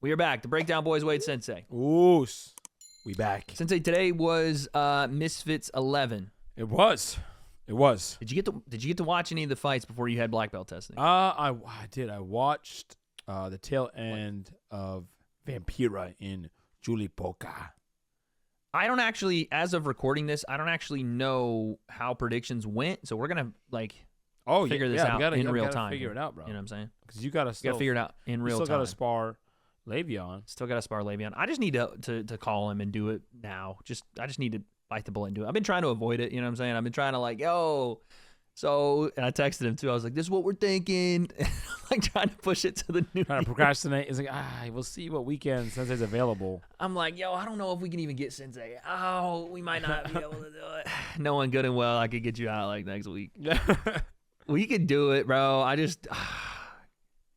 We are back. The Breakdown Boys, Wade Sensei. Ooh, we back. Sensei, today was Misfits 11. It was. Did you get to watch any of the fights before you had black belt testing? I did. I watched the tail end of Vampira in Julie Poca. I don't actually, as of recording this, I don't actually know how predictions went. So we're gonna figure this out in real time. Figure it out, bro. You know what I'm saying? Because you gotta figure it out in real time. Still gotta spar Le'Veon. Still gotta spar Le'Veon. I just need to call him and do it now. I just need to bite the bullet and do it. I've been trying to avoid it. You know what I'm saying? I've been trying to and I texted him too. I was like, "This is what we're thinking." Like trying to push it to the new. Trying to procrastinate. It's like, we'll see what weekend Sensei's available. I'm like, yo, I don't know if we can even get Sensei. Oh, we might not be able to do it. Knowing good and well, I could get you out like next week. We could do it, bro. I just,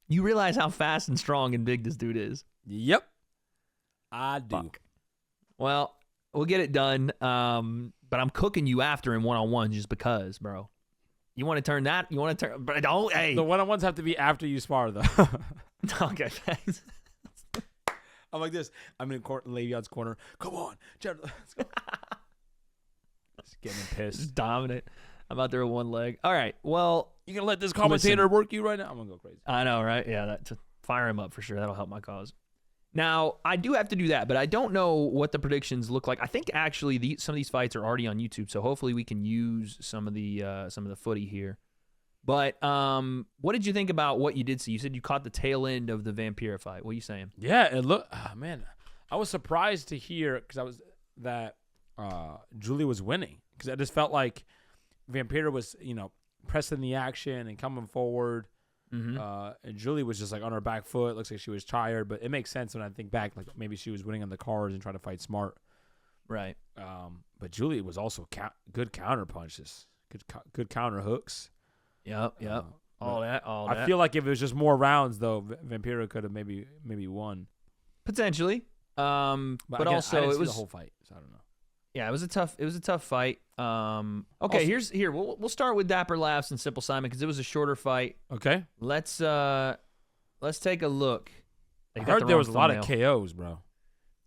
you realize how fast and strong and big this dude is. Yep, I do. Fuck. Well, we'll get it done. But I'm cooking you after in one-on-one just because, bro. You want to turn that? You want to turn? But don't. Hey, the one-on-ones have to be after you spar, though. Okay, thanks. I'm like this. I'm in Le'Veon's corner. Come on, Jared, let's go. Just getting pissed. Just dominant. I'm out there with one leg. All right. Well, you gonna let this commentator work you right now? I'm gonna go crazy. I know, right? Yeah, to fire him up for sure. That'll help my cause. Now, I do have to do that, but I don't know what the predictions look like. I think actually some of these fights are already on YouTube, so hopefully we can use some of the footy here. But what did you think about what you did see? You said you caught the tail end of the Vampira fight. What are you saying? Yeah, it looked. Man, I was surprised to hear that Julie was winning because I just felt like Vampira was pressing the action and coming forward. Mm-hmm. And Julie was just like on her back foot. Looks like she was tired, but it makes sense when I think back. Like maybe she was winning on the cards and trying to fight smart. Right. But Julie was also good counter punches, good counter hooks. Yep. All that. I feel like if it was just more rounds, though, Vampira could have maybe won. Potentially. But also I didn't it see was the whole fight, so I don't know. Yeah, it was a tough fight. Okay, we'll start with Dapper Laughs and Simple Simon because it was a shorter fight. Okay. Let's take a look. I heard there was a lot of KOs, bro.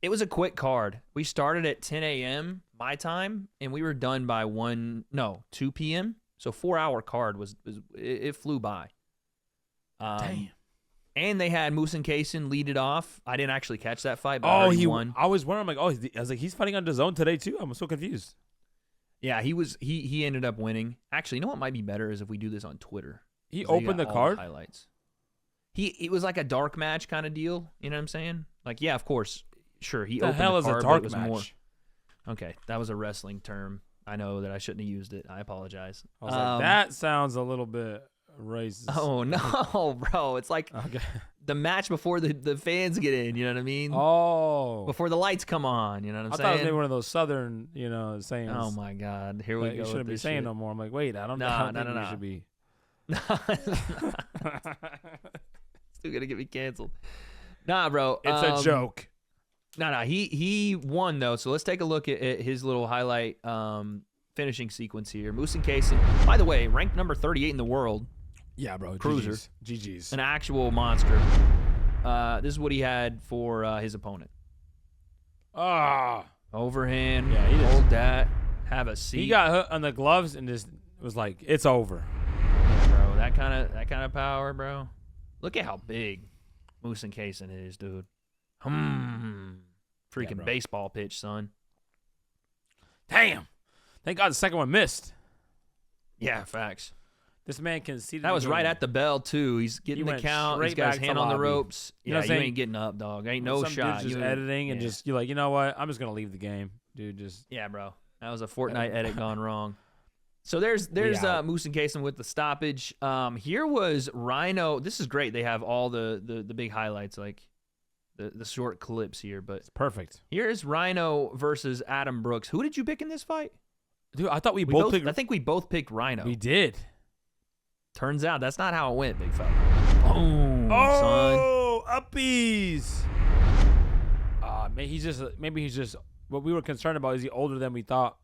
It was a quick card. We started at 10 a.m. my time, and we were done by 2 p.m. So 4-hour card it flew by. Damn. And they had Muhsin Cason lead it off. I didn't actually catch that fight, but he won. I was wondering, I was like, he's fighting on DAZN today too. I'm so confused. Yeah, he ended up winning. Actually, you know what might be better is if we do this on Twitter. He opened the card? Highlights. It was like a dark match kind of deal. You know what I'm saying? Like, yeah, of course. Sure, he opened the card. The hell is a dark match? Okay, that was a wrestling term. I know that I shouldn't have used it. I apologize. I was like, that sounds a little bit racist. Oh, no, bro. It's like the match before the fans get in, you know what I mean? Oh. Before the lights come on, you know what I'm saying? I thought it was maybe one of those southern, sayings. Oh, my God. Here we go. You shouldn't be saying no more. I'm like, wait, I don't think you should be. Still going to get me canceled. Nah, bro. It's a joke. No. He won, though. So let's take a look at his little highlight finishing sequence here. Muhsin Cason, by the way, ranked number 38 in the world. Yeah, bro. Cruiser. GG's. An actual monster. This is what he had for his opponent. Overhand. Yeah, he hold that. Have a seat. He got hit on the gloves and just was like, it's over. Yeah, bro. That kind of power, bro. Look at how big Muhsin Cason is, dude. Freaking baseball pitch, son. Damn. Thank God the second one missed. Yeah, facts. This man conceded. That was right at the bell, too. He's getting the count. He's got his hand on the ropes. You ain't getting up, dog. Ain't no shot. Just editing and you're like, you know what? I'm just going to leave the game. Dude, Yeah, bro. That was a Fortnite edit gone wrong. So there's Muhsin Cason with the stoppage. Here was Rhino. This is great. They have all the big highlights, like the short clips here. But it's perfect. Here's Rhino versus Adam Brooks. Who did you pick in this fight? Dude, I thought we both picked. I think we both picked Rhino. We did. Turns out that's not how it went, big fella. Boom, son. Uppies. Maybe he's just what we were concerned about. Is he older than we thought?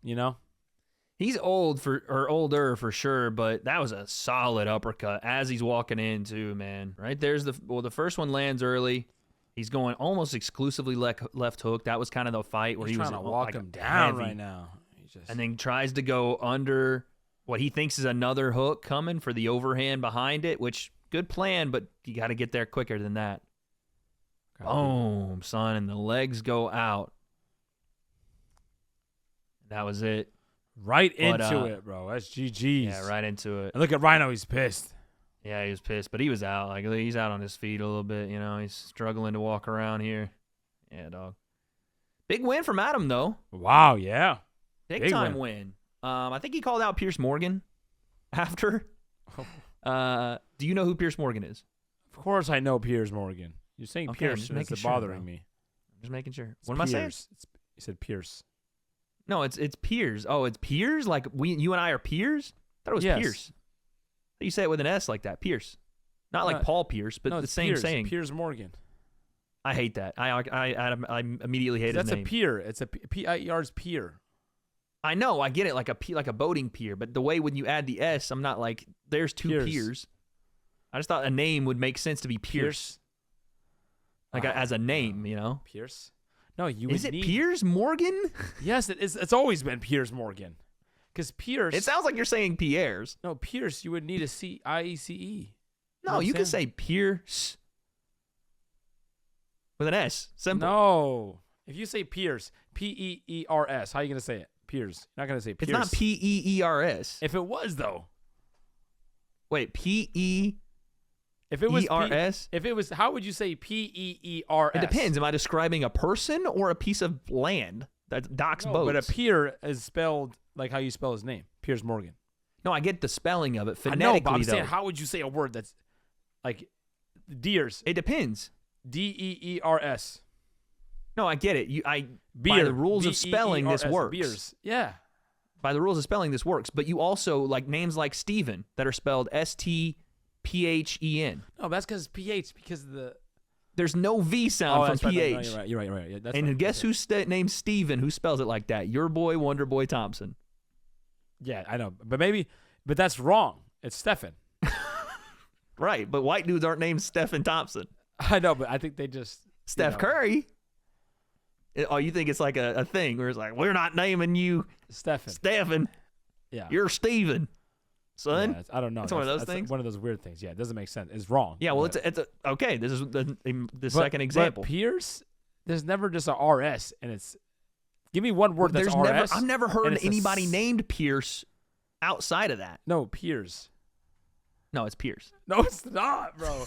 He's older for sure, but that was a solid uppercut as he's walking in too, man. Right there's the first one lands early. He's going almost exclusively left hook. That was kind of the fight where He's he was trying to walk like him down heavy. right now. And then tries to go under what he thinks is another hook coming for the overhand behind it, which good plan, but you got to get there quicker than that. Boom, son, and the legs go out. That was it. Right into it, bro. That's GG's. Yeah, right into it. And look at Rhino. He's pissed. Yeah, he was pissed, but he was out. Like, he's out on his feet a little bit. You know, he's struggling to walk around here. Yeah, dog. Big win from Adam, though. Wow, yeah. Big time win. I think he called out Piers Morgan after. Do you know who Piers Morgan is? Of course I know Piers Morgan. You're saying Okay, Pierce, and it's bothering me. I'm just making sure. It's What am I saying? You said Pierce. No, it's Piers. Oh, it's Piers? Like you and I are peers? I thought it was Yes. Pierce. You say it with an S like that, Pierce. Not like Paul Pierce, but No, the it's same Piers, saying. Piers Morgan. I hate that. I immediately hate his That's name. a pier. It's a P-I-E-R's pier. I know, I get it, like a boating pier, but the way when you add the S, I'm not like there's two Piers. piers. I just thought a name would make sense to be Pierce. Like as a name, you know. Pierce? No, Is it Piers Morgan? Yes, it is. It's always been Piers Morgan. Because Pierce. It sounds like you're saying Pierre's. No, Pierce, you would need a C-I-E-C-E. No, you can say Pierce with an S. Simple. No. If you say Pierce, P-E-E-R-S, how are you going to say it? Pierce. You're not going to say Pierce. It's not P-E-E-R-S. If it was, though. Wait, P-E-E-R-S? If it was, how would you say P-E-E-R-S? It depends. Am I describing a person or a piece of land that docks boats? But a pier is spelled like how you spell his name, Piers Morgan. No, I get the spelling of it I phonetically, know, but I'm though. saying, how would you say a word that's like deers? It depends. D-E-E-R-S. No, I get it. By Beer. the rules of spelling, this B-E-E-R-S. works. Beers. Yeah. By the rules of spelling, this works. But you also, like names like Steven that are spelled S-T-P-H-E-N. No, that's because PH, because of the... There's no V sound from that's right. PH. No, you're right. Yeah, that's And right. guess who's named Steven who spells it like that? Your boy, Wonder Boy Thompson. Yeah, I know. But that's wrong. It's Stefan. Right, but white dudes aren't named Stephen Thompson. I know, but I think they just... Steph Curry. Oh, you think it's like a thing where it's like, we're not naming you Stephen. Yeah. You're Steven, son. Yeah, I don't know. It's one of those things. One of those weird things. Yeah, it doesn't make sense. It's wrong. Yeah, well, but, it's okay. This is the second example. But Pierce, there's never just a RS, and it's... Give me one word that's RS. I've never heard anybody named Pierce outside of that. No, Piers. No, it's Pierce. No, it's not, bro.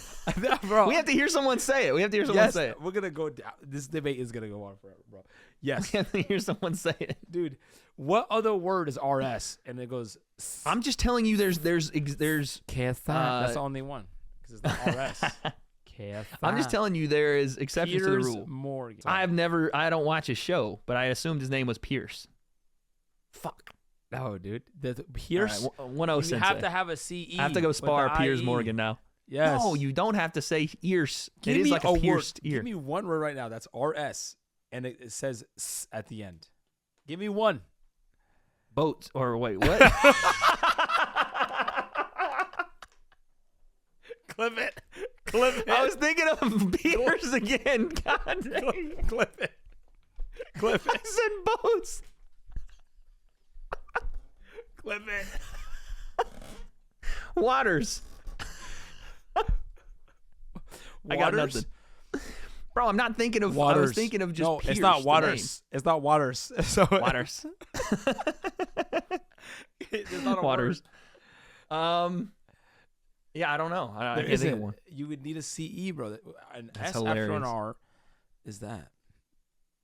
Bro. We have to hear someone say it. We have to hear someone say it. We're going to go down. This debate is going to go on forever, bro. Yes. We have to hear someone say it. Dude, what other word is RS? And it goes... I'm just telling you there's Cason. That's the only one. Because it's not RS. Cason. I'm just telling you there is exceptions to the Piers rule. Morgan. I don't watch his show, but I assumed his name was Pierce. Fuck. No, dude. The Pierce. All right, 1-0 you sensei. have to have a CE. I have to go spar Piers IE. Morgan now. Yes. No, you don't have to say ears. Give it is me like a pierced ear. Give me one word right now that's RS, and it says S at the end. Give me one. Boats or wait, what? Clip it. Clip it. I was thinking of beers again. God dang. Clip it. Clip it. I said boats. Clip it. Waters. I got nothing. Bro, I'm not thinking of Waters. I was thinking of just no, Pierce, it's not the Waters. It's not Waters. So Waters. It's not a Waters. word. Yeah, I don't know. I There can't think of isn't. one. You would need a CE, bro. An That's S after an hilarious. R is that.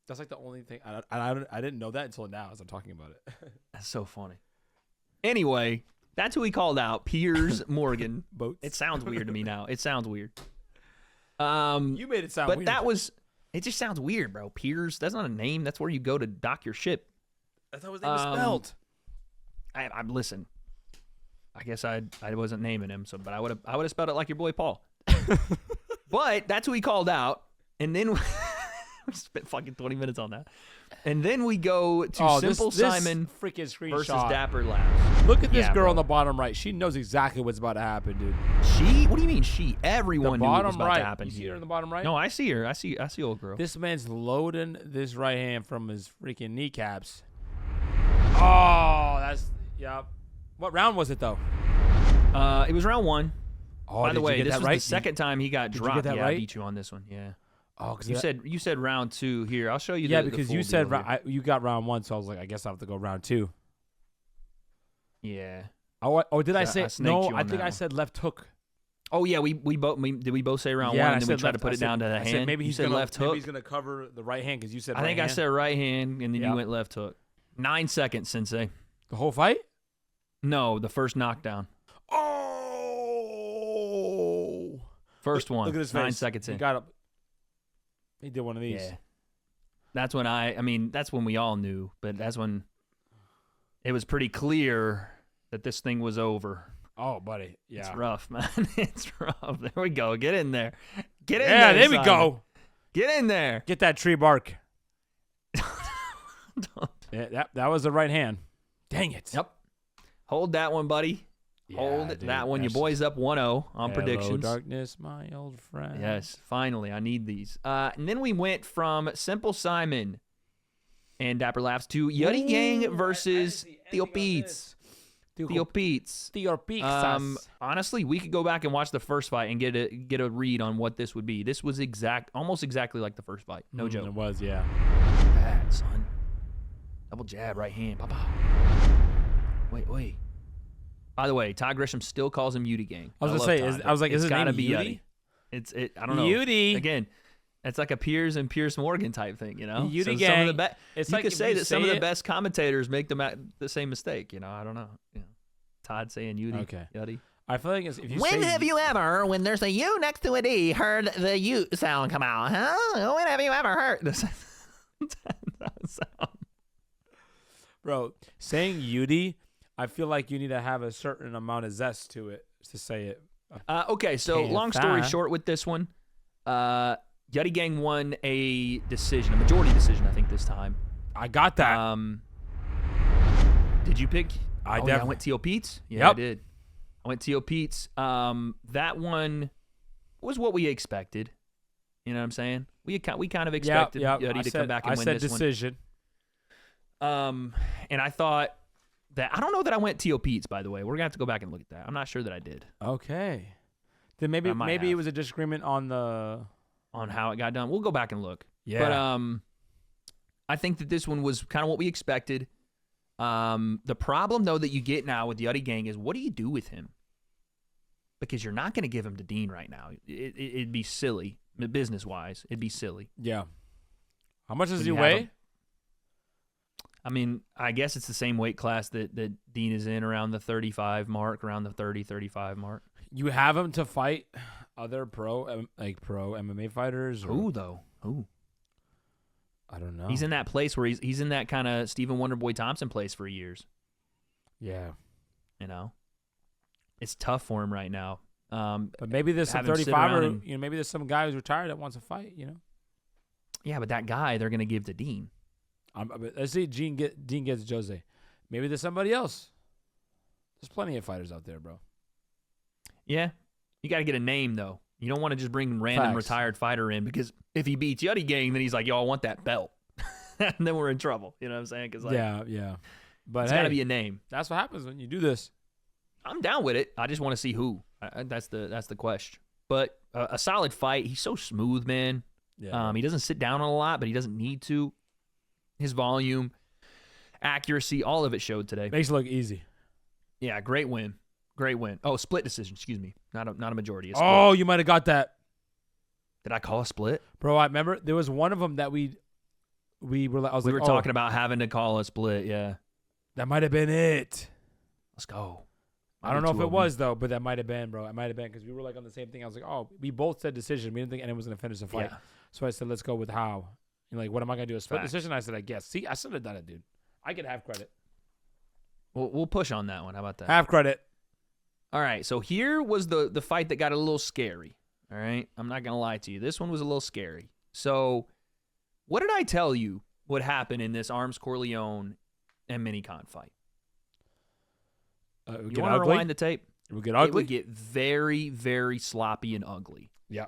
That's like the only thing. I didn't know that until now as I'm talking about it. That's so funny. Anyway, that's who he called out, Piers Morgan. Boats. It sounds weird to me now. It sounds weird. You made it sound but weird. that was. It just sounds weird, bro. Piers. That's not a name. That's where you go to dock your ship. That's how his name was spelled. I listen. I guess I wasn't naming him, but I would have spelled it like your boy Paul. But that's who he called out, and then We spent fucking 20 minutes on that. And then we go to Simple Simon freaking screenshot versus Dapper Labs. Look at this girl bro. on the bottom right. She knows exactly what's about to happen, dude. She? What do you mean she? Everyone knew what was about to happen You see here. her in the bottom right? No, I see her. I see old girl. This man's loading this right hand from his freaking kneecaps. Oh, that's yep. What round was it though? It was round 1. Oh, by the way, this was right? the second time he got Did you dropped. get that Yeah, right? I beat you on this one. Yeah. Oh, because You said round 2 here. I'll show you. yeah, the because full you said deal here. you got round 1, so I was like, I guess I have to go round 2. Yeah. Oh, did I say I snaked no? you I on think that I one. said left hook. Oh yeah, did we both say round Yeah, 1 I and then we said tried to left- put I it said- down to the I hand? said maybe you he's said gonna, left maybe hook. he's gonna cover the right hand because you said. I think I said right hand and then Yeah. you went left hook. 9 seconds, Sensei. the whole fight. No, the first knockdown. Oh, First one. Look at his 9 face. seconds in. He got up. He did one of these. Yeah. That's when that's when we all knew, but that's when it was pretty clear that this thing was over. Oh, buddy. Yeah. It's rough, man. It's rough. There we go. Get in there. Get in Yeah, there. there we Simon. go. Get in there. Get that tree bark. Don't- Yeah, that was the right hand. Dang it. Yep. Hold that one, buddy. Hold dude, that one. Your that's- boy's up 1-0 on Hello, predictions. darkness, my old friend. Yes, finally. I need these. And then we went from Simple Simon and Dapper Laughs to YuddyGang versus Theop. Honestly, we could go back and watch the first fight and get a read on what this would be. This was almost exactly like the first fight. No joke. It was, yeah. Bad, son. Double jab, right hand. Pow, pow. Wait. By the way, Ty Grisham still calls him YuddyGang. I was gonna say, is it's his gotta name be Yuddy? Yuddy. I don't know. Yuddy. Again, it's like a Piers and Piers Morgan type thing, you know. YuddyGang. So some of the It's you like could if say you that some of say the it- best commentators make the same mistake. You know, I don't know. You know, Todd saying Yuddy. Okay. Yuddy. I feel like if you When say have you ever, when there's a U next to a D, heard the U sound come out? Huh? When have you ever heard? bro, saying Yuddy, I feel like you need to have a certain amount of zest to it to say it. Okay, so Okay, long story fine. short with this one, YuddyGang won a majority decision, I think this time. I got that. Did you pick? I I definitely- went T.O. Pete's. Yeah, I Yep. did. I went T.O. Pete's. That one was what we expected. You know what I'm saying? We kind of expected Yuddy to come back and win this decision. one. And I thought that I don't know that I went T.O. Pete's. By the way, we're gonna have to go back and look at that. I'm not sure that I did Okay. Then maybe I might it have. was a disagreement on the. on how it got done. We'll go back and look. Yeah. But I think that this one was kind of what we expected. The problem though that you get now with YuddyGang is what do you do with him? Because you're not going to give him to Dean right now. It'd be silly, business wise. It'd be silly. Yeah. How much does When he you have weigh? I mean, I guess it's the same weight class that Dean is in, around the 35 mark, around the 30, 35 mark. You have him to fight other pro MMA fighters? Or, Who though? Who? I don't know. He's in that place where he's in that kind of Stephen Wonderboy Thompson place for years. Yeah. You know, it's tough for him right now. But maybe there's some have him sit 35 around or and- maybe there's some guy who's retired that wants to fight, Yeah, but that guy they're gonna give to Dean. Let's see Dean gets Jose. Maybe there's somebody else. There's plenty of fighters out there, bro. Yeah, you got to get a name though. You don't want to just bring random Facts. retired fighter in because if he beats YuddyGang, then he's like, "Yo, I want that belt," and then we're in trouble. You know what I'm saying? Because yeah. But it's hey, got to be a name. that's what happens when you do this. I'm down with it. I just want to see who. That's the question. But a solid fight. He's so smooth, man. Yeah. He doesn't sit down a lot, but he doesn't need to. His volume, accuracy, all of it showed today. Makes it look easy. Yeah, great win. Great win. Oh, split decision. Excuse me. Not a majority. A split. Oh, you might have got that. Did I call a split? Bro, I remember there was one of them that we were like, We were talking about having to call a split. Yeah. that might have been it. Let's go. I don't know if it was though, but that might have been, bro. It might have been because we were like on the same thing. I was like, oh, we both said decision. We didn't think anyone was gonna finish the fight, Yeah. so I said, let's go with how. And like, what am I gonna do? A split Facts. decision? I said, I guess. See, I should have done it, dude. I could have credit. We'll push on that one. How about that? Have credit. All right. So here was the fight that got a little scary. All right. I'm not going to lie to you. This one was a little scary. So What did I tell you would happen in this Arms Corleone and Minicon fight? It would You get want to ugly. rewind the tape? It would get It ugly. would get very, very sloppy and ugly. Yeah.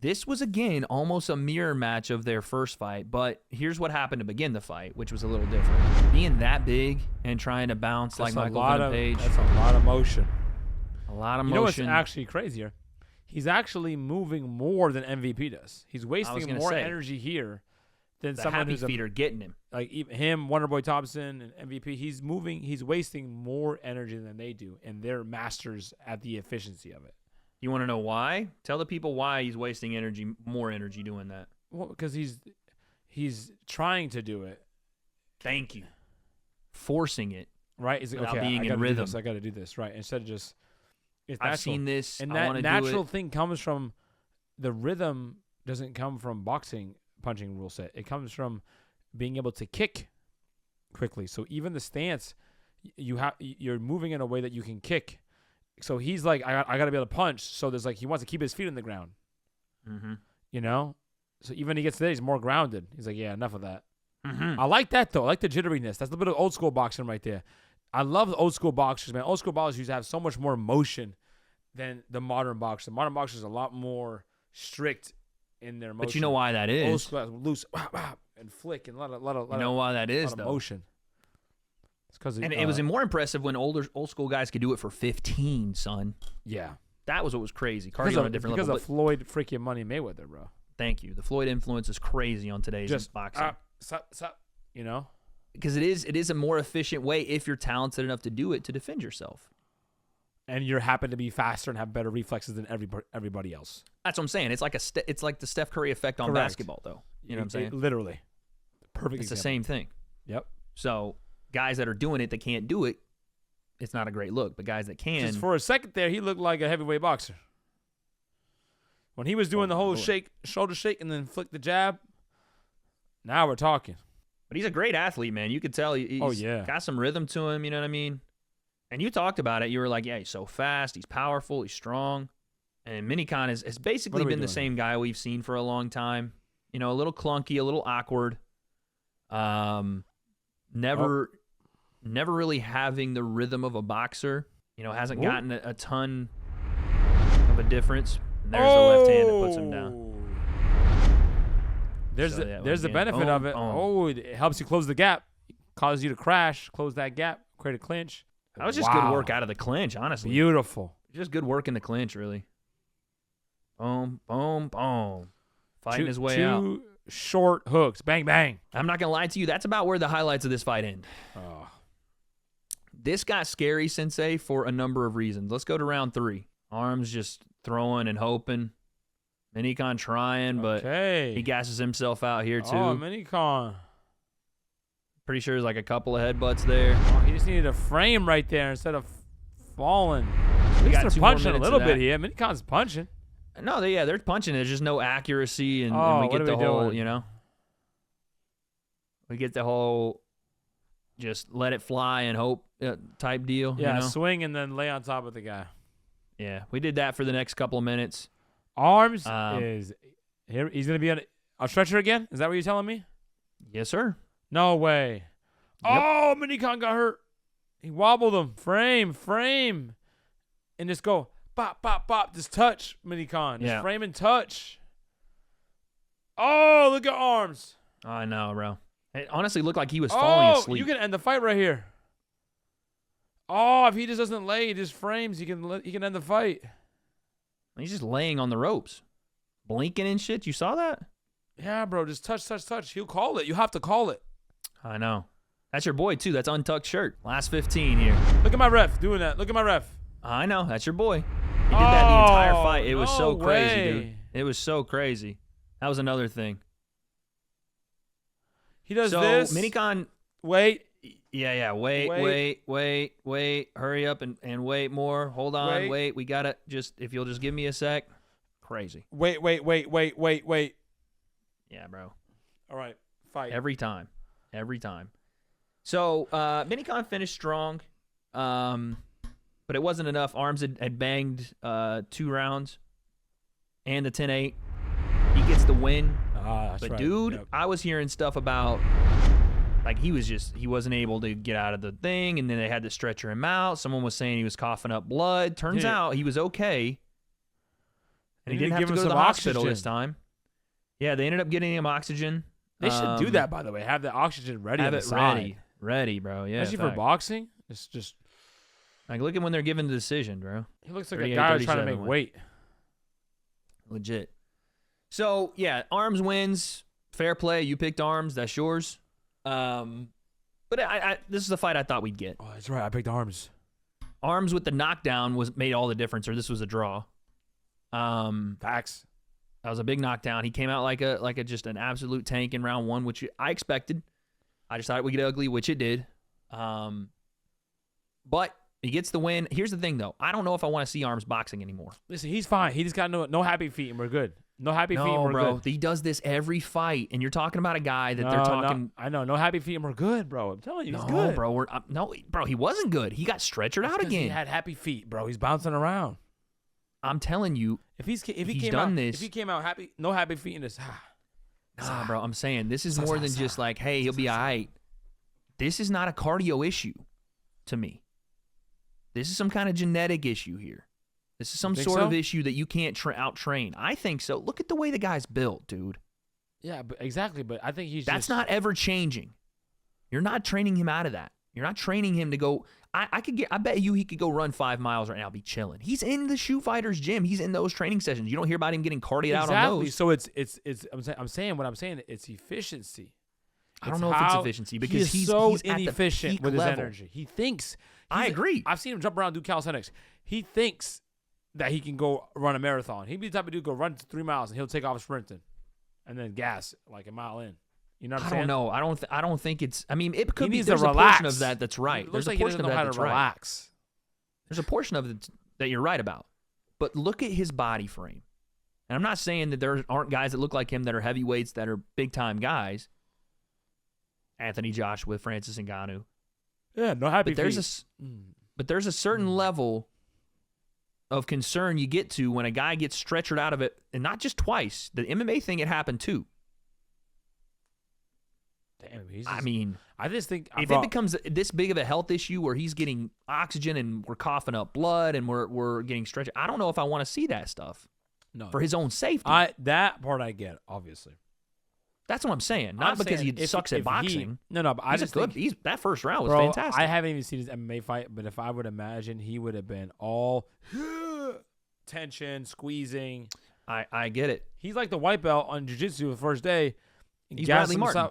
This was, again, almost a mirror match of their first fight, but here's what happened to begin the fight, which was a little different. Being that big and trying to bounce like Michael Venom Page. That's a lot of motion. A lot of You know what's motion. actually crazier? He's actually moving more than MVP does. He's wasting gonna more say. energy here than The someone happy who's feet are getting him. like even him, Wonderboy Thompson, and MVP. He's wasting more energy than they do, and they're masters at the efficiency of it. You want to know why? Tell the people why he's wasting energy, more energy doing that. Well, because he's trying to do it, Thank you. Forcing it. right? He's like, Without okay, being I in gotta do rhythm. this, I got to do this, right? Instead of just it's I've natural. seen this. And I that want to do natural it. thing comes from the rhythm. Doesn't come from boxing punching rule set. It comes from being able to kick quickly. So even the stance, you're moving in a way that you can kick. So he's like, I got to be able to punch. So there's like he wants to keep his feet on the ground. Mm-hmm. You know. So even when he gets there, he's more grounded. He's like, yeah, enough of that. Mm-hmm. I like that though. I like the jitteriness. That's a bit of old school boxing right there. I love the old school boxers, man. Old school boxers used to have so much more motion than the modern boxer. The modern boxers are a lot more strict in their motion. But you know why that Old is? school loose and flick and a lot of You know why that is, lot of though? motion. It's because And it was more impressive when old school guys could do it for 15, son. yeah. That was what was crazy. Because Cardio on a of, different because level. of Floyd freaking Money Mayweather, bro. Thank you. The Floyd influence is crazy on today's Just boxing. stop, you know. Because it is a more efficient way if you're talented enough to do it to defend yourself. And you happen to be faster and have better reflexes than everybody else. That's what I'm saying. It's like it's like the Steph Curry effect on Correct. basketball, though. You know what I'm saying? Literally. Perfect. It's the example. same thing. Yep. So guys that are doing it that can't do it, it's not a great look. But guys that can, Just for a second there, he looked like a heavyweight boxer. When he was doing the whole Lord. shoulder shake, and then flick the jab, now we're talking. but he's a great athlete, man. You could tell he's yeah. got some rhythm to him. You know what I mean? And you talked about it. You were like, yeah, he's so fast. He's powerful. He's strong. And Minicon has basically What are we been the doing same guy we've seen for a long time. You know, a little clunky, a little awkward. Never really having the rhythm of a boxer. You know, hasn't gotten a ton of a difference. And there's the left hand that puts him down. There's So, the, yeah, there's the again, benefit boom, of it. boom. Oh, it helps you close the gap, causes you to crash, close that gap, create a clinch. That was just good work out of the clinch, honestly. Beautiful. Just good work in the clinch, really. Boom, boom, boom. Fighting his way out. Two short hooks. Bang, bang. I'm not going to lie to you. That's about where the highlights of this fight end. Oh. This got scary, Sensei, for a number of reasons. Let's go to round 3. Arms just throwing and hoping. Minicon trying, but Okay. he gasses himself out here, too. Oh, Minicon. Pretty sure there's like a couple of headbutts there. Oh, he just needed a frame right there instead of falling. At We least got they're 2 more punching a minutes little of bit that. here. Minicon's punching. No, they're punching. There's just no accuracy, and Oh, we what get are the we whole, doing? you know. We get the whole just let it fly and hope type deal. Yeah, you know? swing and then lay on top of the guy. Yeah, we did that for the next couple of minutes. Arms Um, is here. He's gonna be on a stretcher again. Is that what you're telling me? Yes, sir. No way. Yep. Oh, Minicon got hurt. He wobbled him. Frame, and just go bop, bop, bop. Just touch Minicon. Just Yeah. frame and touch. Oh, look at Arms. I know, bro. It honestly looked like he was falling asleep. You can end the fight right here. Oh, if he just doesn't lay, he just frames. He can end the fight. He's just laying on the ropes, blinking and shit. You saw that? Yeah, bro. Just touch. He'll call it. You have to call it. I know. That's your boy too. That's untucked shirt. Last 15 here. Look at my ref doing that. Look at my ref. I know. That's your boy. He did that the entire fight. It was no so crazy, way. dude. It was so crazy. That was another thing. He does So this. Minicon. Wait. Yeah. Wait. Hurry up and wait more. Hold on. Wait. We gotta if you'll just give me a sec. Crazy. Wait. Yeah, bro. All right. Fight. Every time. So Minicon finished strong, but it wasn't enough. Arms had banged 2 rounds and the 10-8. He gets the win. That's But right. dude, Yep. I was hearing stuff about like he wasn't able to get out of the thing, and then they had to stretcher him out. Someone was saying he was coughing up blood. Turns Yeah. out he was okay, and he They didn't have give to him go to the some hospital oxygen. this time. Yeah, they ended up getting him oxygen. They should do that, by the way. Have the oxygen ready Have on it the side. ready, bro. Yeah, Especially for fact. boxing. It's just Like, look at when they're giving the decision, bro. he looks like a 38, guy who's trying to 37 make weight. Legit. So yeah, Arms wins. Fair play. You picked Arms. That's yours. But this is a fight I thought we'd get. Oh, that's right. I picked Arms. Arms with the knockdown made all the difference, or this was a draw. Facts. That was a big knockdown. He came out like a just an absolute tank in round one, which I expected. I just thought it would get ugly, which it did. But he gets the win. Here's the thing, though. I don't know if I want to see Arms boxing anymore. Listen, he's fine. He just got no happy feet, and we're good. No happy feet, and we're bro. good. He does this every fight, and you're talking about a guy that they're No, talking. I know. No happy feet, and we're good, bro. I'm telling you, he's No, good. bro. Bro. He wasn't good. He got stretchered That's out 'cause again. He had happy feet, bro. He's bouncing around. I'm telling you. If he He's came done out, this. if he came out happy, no happy feet, and just Nah, bro. I'm saying this is more than just like, hey, he'll be all right. This is not a cardio issue to me. This is some kind of genetic issue here. This is some sort of issue that you can't out-train. I think so. Look at the way the guy's built, dude. yeah, but exactly. But I think he's That's not ever changing. You're not training him out of that. You're not training him to go. I bet you he could go run 5 miles right now, be chilling. He's in the shoe fighter's gym. He's in those training sessions. You don't hear about him getting cardied out on those. So it's I'm saying what I'm saying. It's efficiency. I don't know if it's efficiency because he's so at the inefficient peak with his level. energy. He thinks. I agree. I've seen him jump around, do calisthenics. He thinks that he can go run a marathon. He'd be the type of dude go run 3 miles and he'll take off sprinting, and then gas like a mile in. You know what I'm I saying? don't know. I don't think it's. I mean, it could be. needs to There's a relax. portion of that that's right. It There's looks a like he portion doesn't of know that how that's to right. relax. There's a portion of it that you're right about. But look at his body frame. And I'm not saying that there aren't guys that look like him that are heavyweights that are big time guys. Anthony Joshua, Francis Ngannou. Yeah, no happy But there's feet. but there's a certain level of concern you get to when a guy gets stretchered out of it, and not just twice. The MMA thing, it happened too. Damn, I just think if it becomes this big of a health issue where he's getting oxygen and we're coughing up blood and we're getting stretched, I don't know if I want to see that stuff for his own safety. That part I get, obviously. That's what I'm saying. Not because he sucks at boxing. But I just think that first round was bro, fantastic. I haven't even seen his MMA fight, but if I would imagine, he would have been all tension, squeezing. I get it. He's like the white belt on jiu-jitsu the first day. He's Bradley Martin.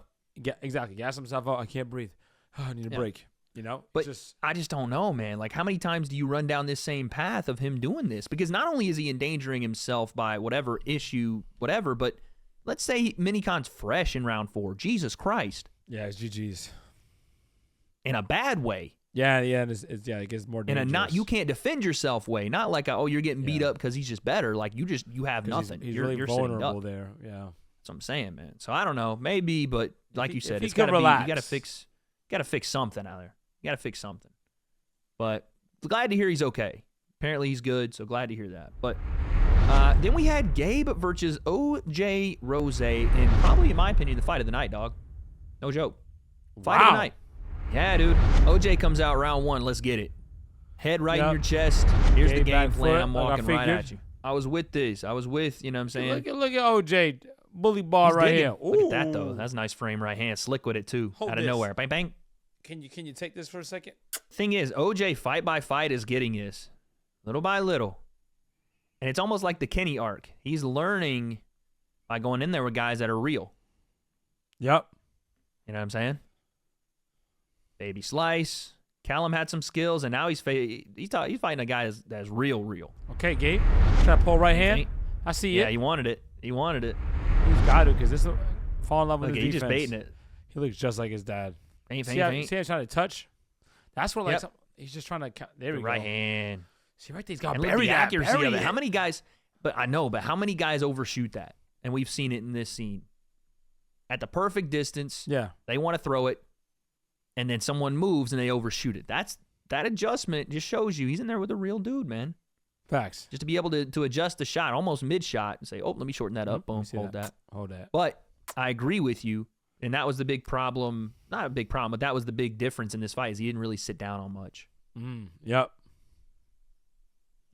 Exactly. Gas himself out. I can't breathe. I need a break. You know? But I just don't know, man. Like, how many times do you run down this same path of him doing this? Because not only is he endangering himself by whatever issue, whatever, but let's say Minicon's fresh in round 4. Jesus Christ. Yeah, it's GG's. In a bad way. Yeah, it gets more dangerous. In a not you can't defend yourself way. Not like you're getting beat up because he's just better. Like you have nothing. He's you're really vulnerable there. Yeah. That's what I'm saying, man. So I don't know. Maybe, but like you said, he it's gotta relax. be, you gotta fix something out there. You gotta fix something. But glad to hear he's okay. Apparently he's good, so glad to hear that. But then we had Gabe versus OJ Rose in probably, in my opinion, the fight of the night, dog. No joke. Fight of the night. Yeah, dude. OJ comes out round 1. Let's get it. Head right in your chest. Here's the game plan. I'm walking right at you. I was with this. I was with, you know what I'm saying? Look at OJ. Bully ball right here. Ooh. Look at that, though. That's a nice frame right hand. Slick with it, too. Out of nowhere. Bang, bang. Can you take this for a second? Thing is, OJ fight by fight is getting this. Little by little. And it's almost like the Kenny arc. He's learning by going in there with guys that are real. Yep. You know what I'm saying? Baby Slice. Callum had some skills, and now he's fighting a guy that's real. Okay, Gabe. Try to pull right hand. I see it. Yeah, he wanted it. He's got to, because this fall in love with his he's defense. just baiting it. He looks just like his dad. See how he's trying to touch? That's what he's just trying to. There we go. Right hand. See right there, he's got and buried the accuracy of it. it. How many guys? But how many guys overshoot that? And we've seen it in this scene. At the perfect distance. Yeah. They want to throw it, and then someone moves and they overshoot it. That adjustment just shows you he's in there with a real dude, man. Facts. Just to be able to adjust the shot almost mid-shot and say, oh, let me shorten that up. Boom, hold that. Hold that. But I agree with you. And that was the big problem. Not a big problem, but that was the big difference in this fight is he didn't really sit down on much. Yep.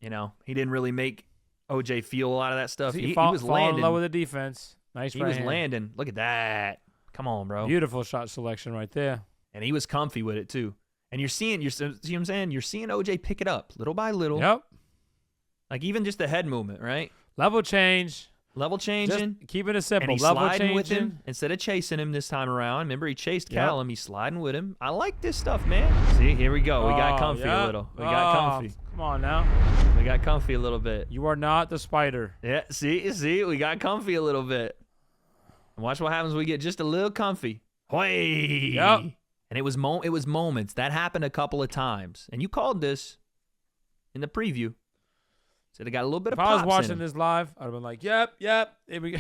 You know, he didn't really make OJ feel a lot of that stuff. He was was falling landing. in love with the defense. Nice He right was hand. landing. Look at that. Come on, bro. Beautiful shot selection right there. And he was comfy with it too. And see what I'm saying? You're seeing OJ pick it up little by little. Yep. Like even just the head movement, right? Level change. Level changing. Just keeping it simple. And he's Level sliding changing. with him instead of chasing him this time around. Remember, he chased Yep. Callum. He's sliding with him. I like this stuff, man. See, here we go. We got comfy a little. We got comfy. Come on now. We got comfy a little bit. You are not the spider. Yeah, see, we got comfy a little bit. And watch what happens when we get just a little comfy. Hey. Yep. And it was moments. That happened a couple of times. And you called this in the preview. Said it got a little bit If of I was pops in watching him. this live, I'd have been like, yep. Here we go.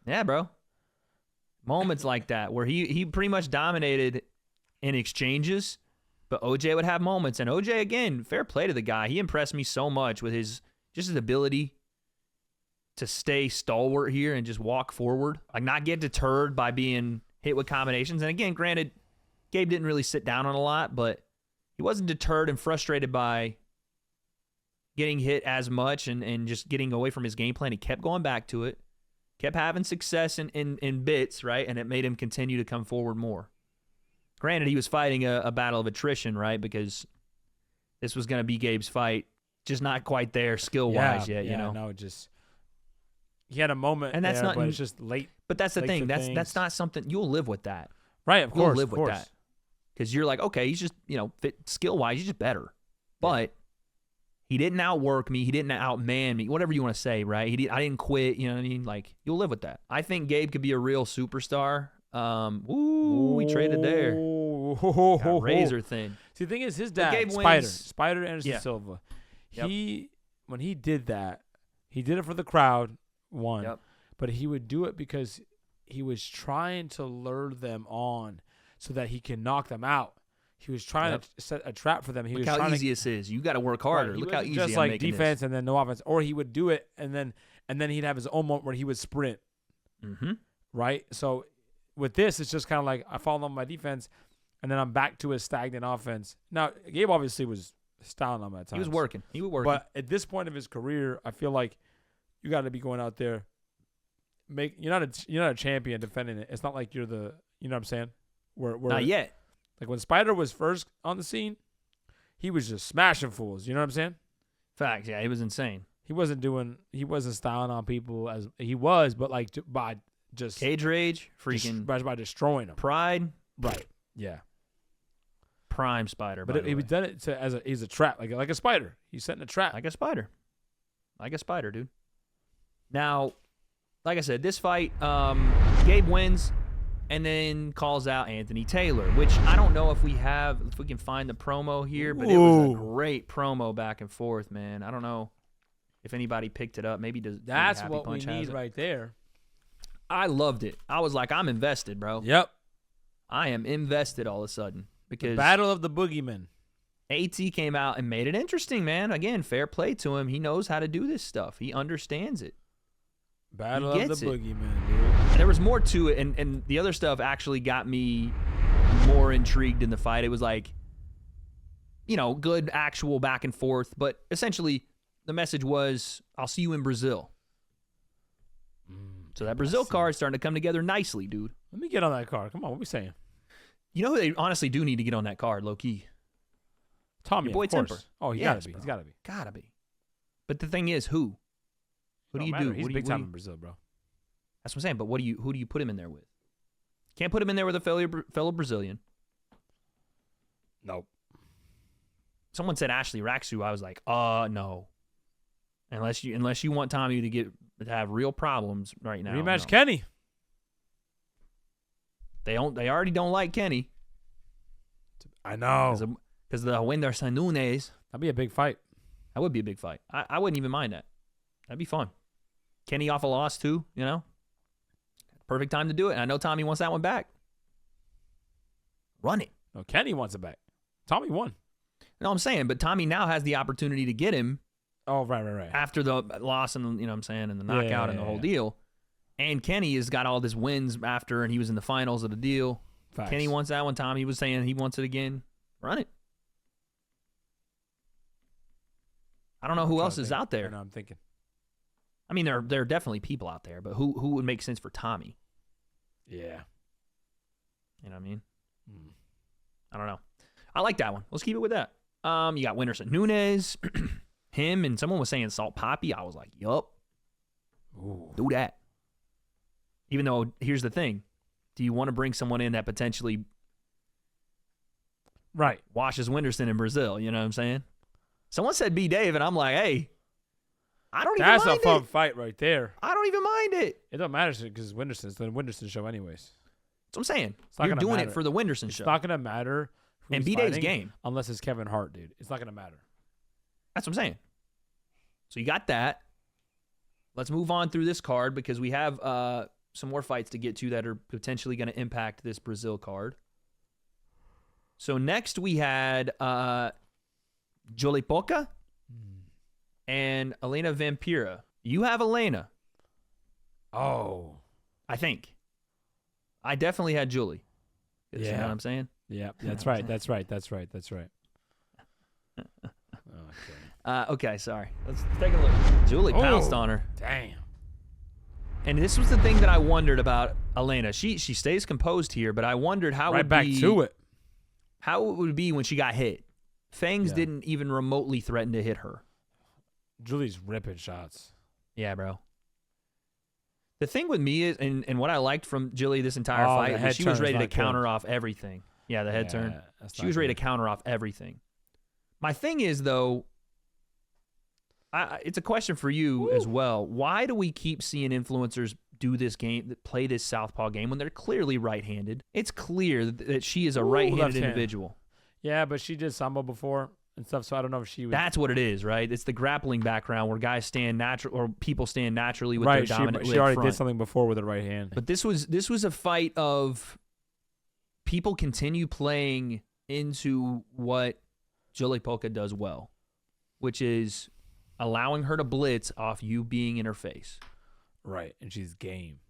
Yeah, bro. Moments like that where he pretty much dominated in exchanges, but OJ would have moments. And OJ, again, fair play to the guy. He impressed me so much with his ability to stay stalwart here and just walk forward, like not get deterred by being hit with combinations. And again, granted, Gabe didn't really sit down on a lot, but he wasn't deterred and frustrated by getting hit as much and just getting away from his game plan. He kept going back to it, kept having success in bits, right? And it made him continue to come forward more. Granted, he was fighting a battle of attrition, right? Because this was going to be Gabe's fight, just not quite there skill-wise yet, you know? No, just he had a moment And that's there, not- but it's just late. But that's the Like thing. the That's things. not something you'll live with that. Right, of You'll course. live of with course. that. Because you're like, okay, he's just, fit skill-wise, he's just better. But he didn't outwork me. He didn't outman me. Whatever you want to say, right? I didn't quit. You know what I mean? Like, you'll live with that. I think Gabe could be a real superstar. We traded there. Got razor thin. See, the thing is, his But dad, Gabe wins. Spider Anderson Yeah. Silva, Yep. when he did that, he did it for the crowd, one, Yep. but he would do it because he was trying to lure them on so that he can knock them out. He was trying to set a trap for them. He Look was how trying easy to, this is. You got to work harder. Right, he Look how wasn't easy just I'm like making defense and then no offense, or he would do it and then he'd have his own moment where he would sprint. this. Mm-hmm. Right? So with this, it's just kind of like I fall on my defense, and then I'm back to a stagnant offense. Now, Gabe obviously was styling on that time. He was working. But at this point of his career, I feel like you got to be going out there. You're not a champion defending it. It's not like you're the, you know what I'm saying? We're Not yet. Like when Spider was first on the scene, he was just smashing fools. You know what I'm saying? Facts. Yeah, he was insane. He wasn't styling on people as he was, but like by just Cage rage, freaking by destroying them. pride, Right. Yeah. prime Spider. But by the he way. done it he's a trap, like a spider. He's setting a trap. Like a spider, dude. Now, like I said, this fight, Gabe wins and then calls out Anthony Taylor, which I don't know if we can find the promo here, but it was a great promo back and forth, man. I don't know if anybody picked it up. Maybe That's Happy what Punch we has need it. right there. I loved it. I was like, I'm invested, bro. Yep. I am invested all of a sudden because Battle of the Boogeymen. AT came out and made it interesting, man. Again, fair play to him. He knows how to do this stuff. He understands it. Battle He of the gets it. Boogeymen, dude. And there was more to it, and the other stuff actually got me more intrigued in the fight. It was like, good actual back and forth, but essentially the message was, I'll see you in Brazil. So that Brazil card is starting to come together nicely, dude. Let me get on that card. Come on, what we saying? You know who they honestly do need to get on that card, low-key? Tommy, Your boy of course. Temper. Oh, he Yes, gotta be. bro. He's gotta be. Gotta be. But the thing is, who? Who do Don't you matter. do? He's What do big you- time in Brazil, bro. That's what I'm saying, but who do you put him in there with? Can't put him in there with a fellow Brazilian. Nope. Someone said Ashley Raxu. I was like, no. Unless you want Tommy to have real problems right now. Rematch no. Kenny. They already don't like Kenny I know. because of the Wenderson Nunes. That'd be a big fight. That would be a big fight. I wouldn't even mind that. That'd be fun. Kenny off a loss too, Perfect time to do it. And I know Tommy wants that one back. Run it. No, Kenny wants it back. Tommy won. No, I'm saying, but Tommy now has the opportunity to get him Oh, right. after the loss and and the knockout and the whole deal. And Kenny has got all this wins after, and he was in the finals of the deal. Facts. Kenny wants that one time. He was saying he wants it again. Run it. I don't know who else is out there. No, I'm thinking. I mean, there are definitely people out there, but who would make sense for Tommy? Yeah. You know what I mean? I don't know. I like that one. Let's keep it with that. You got Winterson Nunes, him, and someone was saying Salt Poppy. I was like, yup. Do that. Even though, here's the thing. Do you want to bring someone in that potentially washes Winterson in Brazil? You know what I'm saying? Someone said B. Dave, and I'm like, hey, I don't even mind it. That's a fun fight right there. I don't even mind it. It don't matter because it's Winterson's. It's the Winterson show anyways. That's what I'm saying. You're You're doing matter. it for the Winterson show. It's not going to matter. And B-Day's game. Unless it's Kevin Hart, dude. It's not going to matter. That's what I'm saying. So you got that. Let's move on through this card because we have some more fights to get to that are potentially going to impact this Brazil card. So next we had Jolie Poca and Elena Vampira. You have Elena. Oh. I think. I definitely had Julie. You Yeah. know what I'm saying? Yeah, that's right. That's right. Okay, sorry. Let's take a look. Julie pounced on her. Damn. And this was the thing that I wondered about Elena. She stays composed here, but I wondered how Right back to it. How it would be when she got hit. Fangs Yeah. didn't even remotely threaten to hit her. Julie's ripping shots. Yeah, bro. The thing with me is, and what I liked from Jilly this entire Oh, the fight head was she was turn ready is to not counter good. off everything. Yeah, the head turn. That's She not was ready to good. counter off everything. My thing is, though, it's a question for you as well. Why do we keep seeing influencers do this game, play this southpaw game when they're clearly right-handed? It's clear that she is a right-handed left hand. individual. Yeah, but she did sambo before and stuff, so I don't know if she would. That's what it is, right? It's the grappling background where guys stand natural, or people stand naturally with right, their dominant she leg already front. did something before with her right hand. But this was a fight of people continue playing into what Jolie Poca does well, which is allowing her to blitz off you being in her face. Right, and she's game.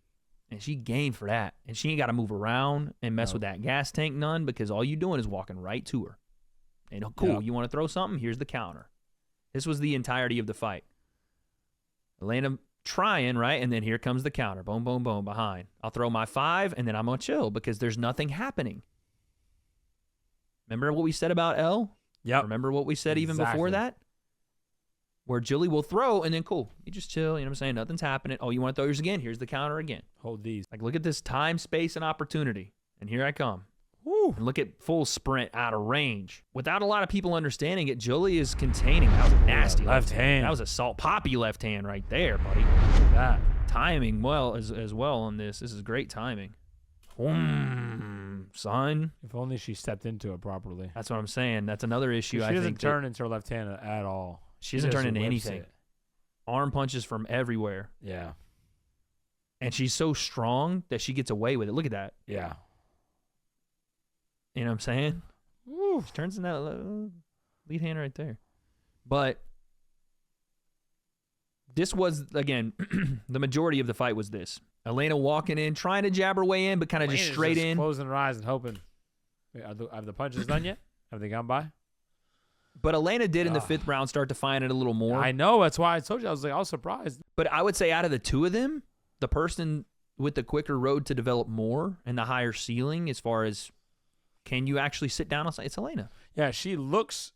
And she game for that. And she ain't got to move around and mess with that gas tank none because all you doing is walking right to her. And cool, Yeah. you want to throw something? Here's the counter. This was the entirety of the fight. Elena trying, right? And then here comes the counter. Boom, boom, boom, behind. I'll throw my 5, and then I'm going to chill because there's nothing happening. Remember what we said about L? Yep. Remember what we said even before Exactly. that? Where Julie will throw, and then cool. You just chill, you know what I'm saying? Nothing's happening. Oh, you want to throw yours again? Here's the counter again. Hold these. Like, look at this time, space, and opportunity. And here I come. Woo. And look at full sprint out of range. Without a lot of people understanding it, Julie is containing. That was a nasty left hand. That was a Salt Poppy left hand right there, buddy. That. Timing well as well on this. This is great timing. Son. If only she stepped into it properly. That's what I'm saying. That's another issue. She I doesn't think turn into her left hand at all. she doesn't turn just into whips anything. it. Arm punches from everywhere. Yeah. And she's so strong that she gets away with it. Look at that. Yeah. You know what I'm saying? Woo. She turns in that lead hand right there. But this was, again, the majority of the fight was this. Elena walking in, trying to jab her way in, but kind of just Elena's straight in. Closing her eyes and hoping. Wait, have the punches done yet? Have they gone by? But Elena did in the 5th round start to find it a little more. I know. That's why I told you. I was surprised. But I would say out of the two of them, the person with the quicker road to develop more and the higher ceiling as far as can you actually sit down? It's Elena. Yeah, she looks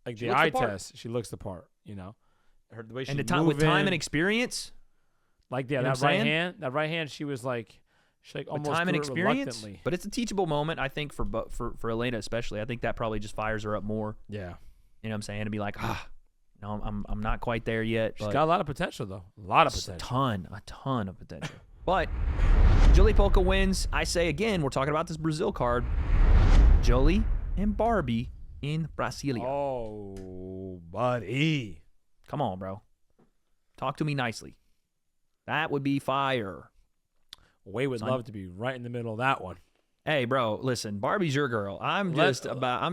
like She the looks the eye part. test. She looks the part, you know. The way she And with time and experience, like yeah, you know that what I'm right saying? hand, she was like with almost time and threw it experience. reluctantly. But it's a teachable moment, I think, for Elena especially. I think that probably just fires her up more. Yeah, You know what I'm saying? To be like, no, I'm not quite there yet. she's but got a lot of potential though. A lot of a potential. ton of potential. But Jolie Poca wins. I say again, we're talking about this Brazil card. Jolie and Barbie in Brasilia. Oh, buddy. Come on, bro. Talk to me nicely. That would be fire. Way would Son. love to be right in the middle of that one. Hey, bro, listen, Barbie's your girl. I'm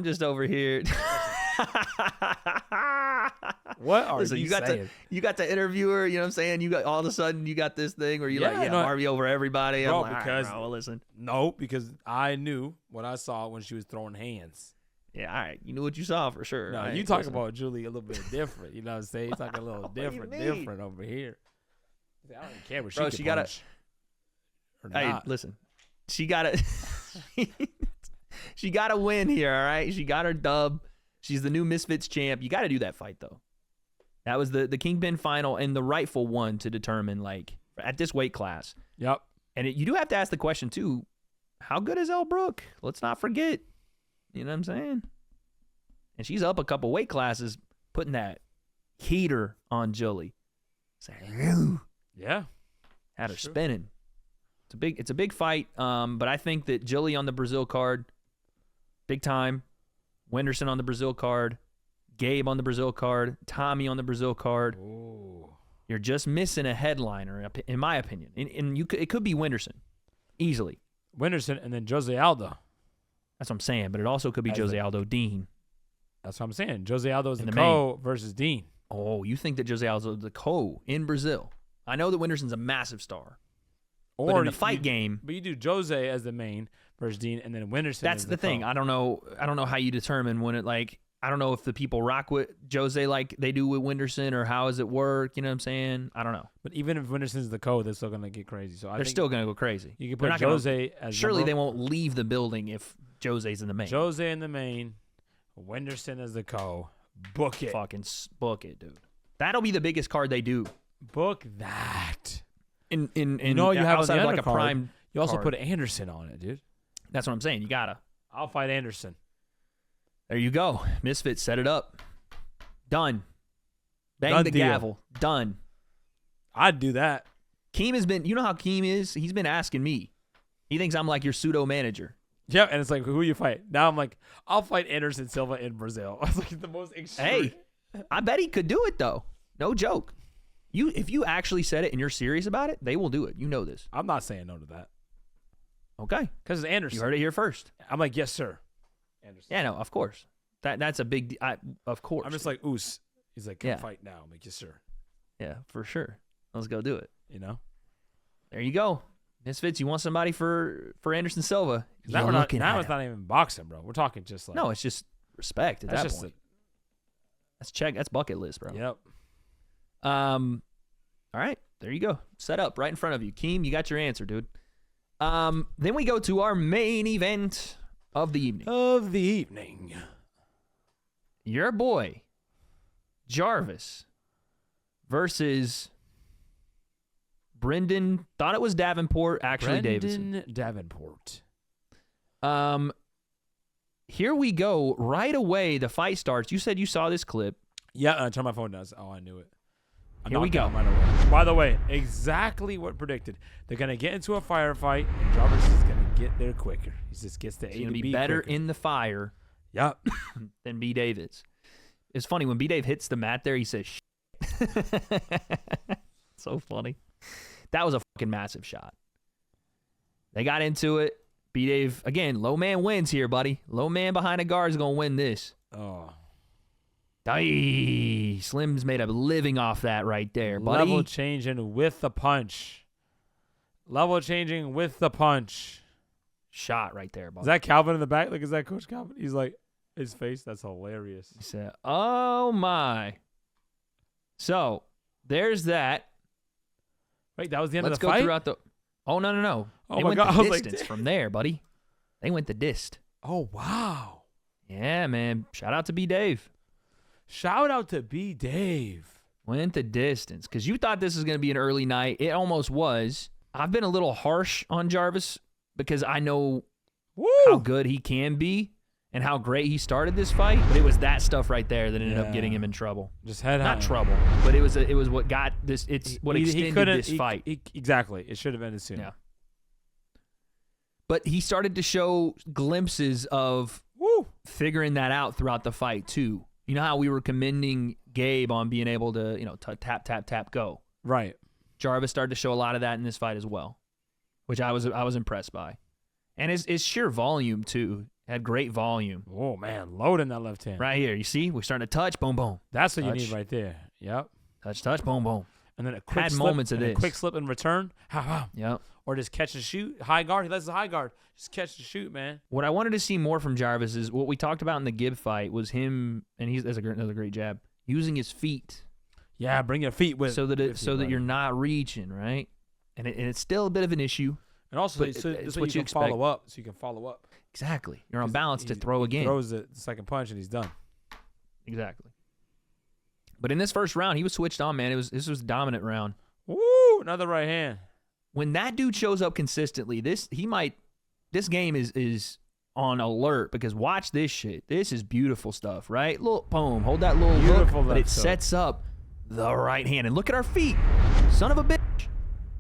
just over here. What are Listen, you got saying? you got the interviewer, you know what I'm saying? You got all of a sudden you got this thing where you Yeah, no, Marvy over everybody. bro, I'm like, because- all right, bro, well, listen. No, because I knew what I saw when she was throwing hands. Yeah, all right. You knew what you saw for sure. No, All right, you talk listen. about Julie a little bit different. You know what I'm saying? You talking a little What do you different mean? over here. I don't even care what Bro, she she can gotta- punch or Hey, not. listen. She got to she got to win here, all right? She got her dub. She's the new Misfits champ. You got to do that fight though. That was the Kingpin final and the rightful one to determine like at this weight class. Yep. And you do have to ask the question too, how good is Elle Brooke? Let's not forget. You know what I'm saying? And she's up a couple weight classes, putting that heater on Julie. Saying, Yeah. had her Sure. spinning. It's a big fight. But I think that Julie on the Brazil card, big time. Wenderson on the Brazil card, Gabe on the Brazil card, Tommy on the Brazil card. Ooh. You're just missing a headliner, in my opinion. And it could be Wenderson, easily. Wenderson and then Jose Aldo. That's what I'm saying. But it also could be As Jose the- Aldo Dean. That's what I'm saying. Jose Aldo is In the the co versus Dean. Oh, you think that Jose Aldo the co in Brazil? I know that Wenderson's a massive star. Or But in the you- fight game, But you do Jose as the main versus Dean, and then Wenderson. that's as the thing. co. I don't know how you determine when it like. I don't know if the people rock with Jose like they do with Wenderson or how does it work. You know what I'm saying? I don't know. But even if Wenderson's the co, they're still gonna get crazy. So I They're think still gonna go crazy. you can They're put not gonna- Jose as Surely number- they won't leave the building if Jose's in the main. Jose in the main, Wenderson as the co. Book it. Fucking book it, dude. That'll be the biggest card they do. Book that. In You know what you have on outside the of like a undercard? prime. You also card. put Anderson on it, dude. That's what I'm saying. You gotta. I'll fight Anderson. There you go. Misfits set it up. Done. Bang Done the deal. gavel. Done. I'd do that. Keem has been, you know how Keem is? He's been asking me. He thinks I'm like your pseudo manager. Yeah, and it's like, who you fight? Now I'm like, I'll fight Anderson Silva in Brazil. I was like, the most extreme. Hey, I bet he could do it though. No joke. If you actually said it and you're serious about it, they will do it. You know this. I'm not saying no to that. Okay. Because it's Anderson. You heard it here first. I'm like, yes, sir. Anderson. Yeah, no, of course. That's a big of course. I'm just like, oos. He's like, come Yeah. fight now. I'm like, yes, sir. yeah, for sure. Let's go do it. You know? There you go. Misfits, you want somebody for Anderson Silva. Now You're we're not, looking now at it's him. not even boxing, bro. We're talking just like. No, it's just respect at that's that just point. That's bucket list, bro. Yep. All right, there you go. Set up right in front of you. Keem, you got your answer, dude. Then we go to our main event of the evening. Of the evening. Your boy, Jarvis, versus Brendan. Thought it was Davenport, actually Davison. Brendan Davenport. Here we go. Right away, the fight starts. You said you saw this clip. Yeah, I turned my phone down. Oh, I knew it. I Here we knocked go. out right away. By the way, exactly what predicted. They're gonna get into a firefight, and Jarvis is gonna get there quicker. He just gets to He's A going to to be B better quicker. in the fire Yep. than B. Dave is. It's funny when B. Dave hits the mat there, he says, "Shit." So funny. That was a fucking massive shot. They got into it. B. Dave, again, low man wins here, buddy. Low man behind the guard is going to win this. Oh. Aye. Slim's made a living off that right there, buddy. Level changing with the punch. Level changing with the punch. Shot right there, buddy. Is that Calvin in the back? Like, is that Coach Calvin? He's like, his face. That's hilarious. He said, oh, my. So, there's that. Wait, that was the end Let's of the go fight? throughout the. Oh, no. Oh, They my went God. I the was like, distance from there, buddy. They went the dist. oh, wow. Yeah, man. Shout out to B. Dave. Shout out to B. Dave. Went the distance. Because you thought this was going to be an early night. It almost was. I've been a little harsh on Jarvis because I know Woo! how good he can be and how great he started this fight. But it was that stuff right there that ended up Yeah. getting him in trouble. Just head Not on. trouble, but it was what got this. It's what extended couldn't- this fight. Exactly. It should have ended sooner. Yeah. But he started to show glimpses of Woo! figuring that out throughout the fight too. You know how we were commending Gabe on being able to, tap, go. Right. Jarvis started to show a lot of that in this fight as well, which I was impressed by. And his sheer volume too. Had great volume. Oh, man. Loading that left hand. Right here. You see? We're starting to touch. Boom, boom. That's what Touch. you need right there. Yep. Touch, boom, boom. And then a quick Had slip. moments of and this. A quick slip in return. Yep. Or just catch and shoot. High guard. He lets the high guard. Just catch and shoot, man. What I wanted to see more from Jarvis is what we talked about in the Gibb fight was him, and that's another great jab, using his feet. Yeah, bring your feet with so that buddy. you're not reaching, right? And it's still a bit of an issue. And also, but so it's you what you can expect. follow up. So you can follow up. Exactly. You're on 'Cause balance to he- throw he again. Throws the second punch and he's done. Exactly. But in this first round, he was switched on, man. This was a dominant round. Woo! Another right hand. When that dude shows up consistently, this game is on alert because watch this shit. This is beautiful stuff, right? Little boom, hold that little Beautiful look, but it left hook. sets up the right hand. And look at our feet, son of a bitch.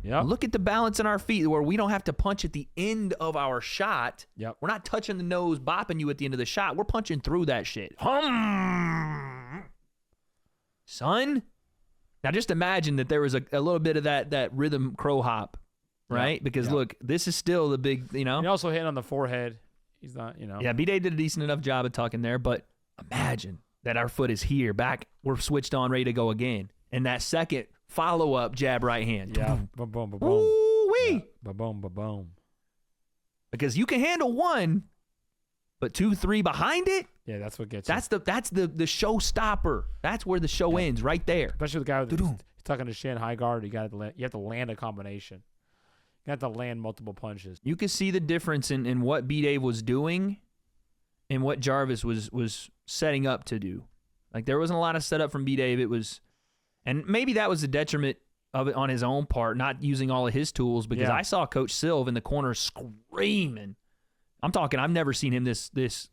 Yep. Look at the balance in our feet where we don't have to punch at the end of our shot. Yep. We're not touching the nose, bopping you at the end of the shot. We're punching through that shit. Son. Now just imagine that there was a little bit of that rhythm crow hop, right? Yep. Because Yep. look, this is still the big, He also hit on the forehead. He's not, Yeah, B-Day did a decent enough job of tucking there, but imagine that our foot is here, back, we're switched on, ready to go again. And that second follow-up jab right hand. Yeah. Boom, boom, boom, boom. Ooh-wee. Ba boom, ba boom. Because you can handle one, but 2, 3 behind it, Yeah, that's what gets that's the showstopper. That's where the show ends, right there. Especially the guy with Doo-doo. he's tucking his shin, high guard. You have to land a combination. You have to land multiple punches. You can see the difference in what B-Dave was doing and what Jarvis was setting up to do. Like, there wasn't a lot of setup from B-Dave. It was, and maybe that was the detriment of it on his own part, not using all of his tools, because Yeah. I saw Coach Silva in the corner screaming. I'm talking, I've never seen him this, it's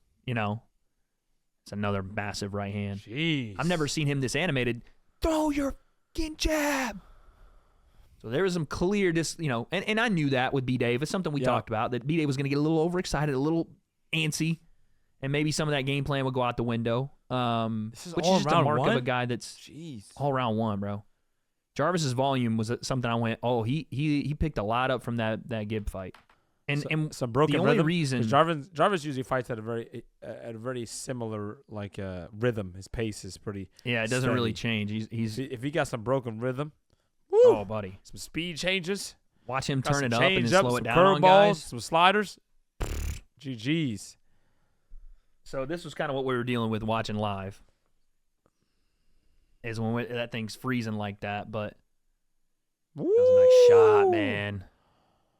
another massive right hand. Jeez. I've never seen him this animated. Throw your fucking jab. So there was some clear, and I knew that with B-Dave. It's something we talked about, that B-Dave was going to get a little overexcited, a little antsy, and maybe some of that game plan would go out the window. This is Which all is just a round mark of one? a guy that's Jeez. all round one, bro. Jarvis's volume was something I went, oh, he picked a lot up from that Gibb fight. And Some broken the only rhythm. reason 'Cause Jarvis usually fights at a very similar rhythm. His pace is pretty. yeah, it doesn't really steady. change. He's If he got some broken rhythm, oh, buddy. some speed changes, Watch him got turn some it up and then change-ups, slow it some down on curveballs, guys. some sliders. GG's. So this was kind of what we were dealing with watching live. Is when that thing's freezing like that, but that was a nice shot, man.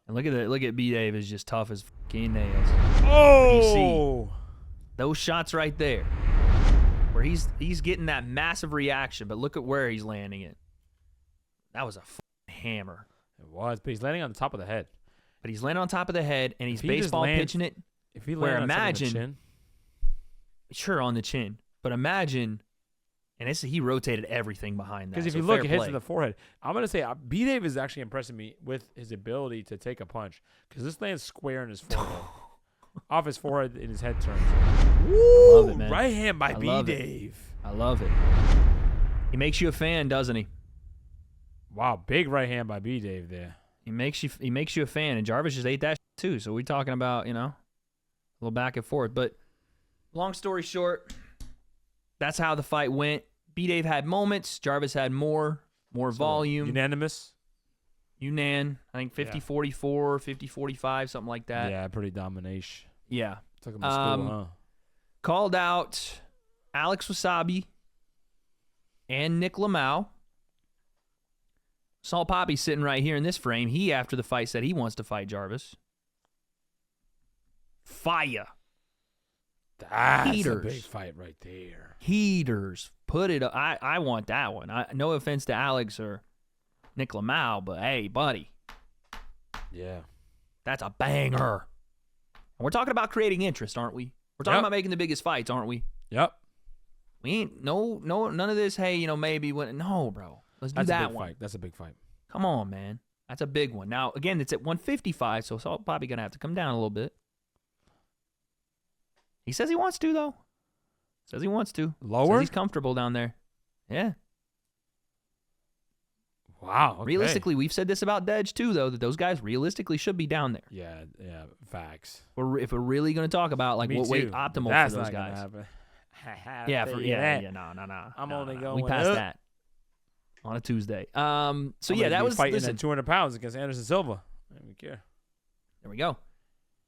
And look at B-Dave is just tough as fucking nails. Oh, Those shots right there, where he's getting that massive reaction, but look at where he's landing it. That was a hammer. it was, but he's landing on the top of the head. But he's landing on top of the head, and he's If he just baseball lands- pitching it. If he Where landed on imagine- the chin, Sure, on the chin, but imagine, and he rotated everything behind that. because if so you look, fair it hits play. in the forehead. I'm gonna say B-Dave is actually impressing me with his ability to take a punch, because this lands square in his forehead, off his forehead, and his head turns. I love it, man. Right hand by I love it. B-Dave. I love it. He makes you a fan, doesn't he? Wow, big right hand by B-Dave there. He makes you a fan, and Jarvis just ate that too. So we're talking about a little back and forth. But long story short, that's how the fight went. B-Dave had moments. Jarvis had more volume. Unanimous. I think 50-44, 50-45, something like that. Yeah, pretty domination. Yeah. Took him to school, huh? Called out Alex Wasabi and Nick Lamau. Saul Poppy sitting right here in this frame. He, after the fight, said he wants to fight Fire. That's Heaters. a big fight right there. Heaters. Put it up. I want that one. No offense to Alex or Nick Lamau, but hey, buddy, Yeah. that's a banger. And we're talking about creating interest, aren't we? We're talking Yep. about making the biggest fights, aren't we? Yep. We ain't none of this. Hey, maybe when no, bro. Let's do That's a that big one. fight. That's a big fight. Come on, man. That's a big one. Now, again, it's at 155, so Saul probably gonna have to come down a little bit. He says he wants to, though. Says he wants to. Lower? Says he's comfortable down there. Yeah. Wow. Okay. Realistically, we've said this about Dej too, though, that those guys realistically should be down there. Yeah. Facts. If we're really going to talk about like Me what weight too. optimal That's for those not gonna guys. happen. Yeah, no. I'm only no. going We passed up. that on a Tuesday. So I'm yeah, gonna that be was fighting listen, at 200 pounds against Anderson Silva. I don't care. There we go.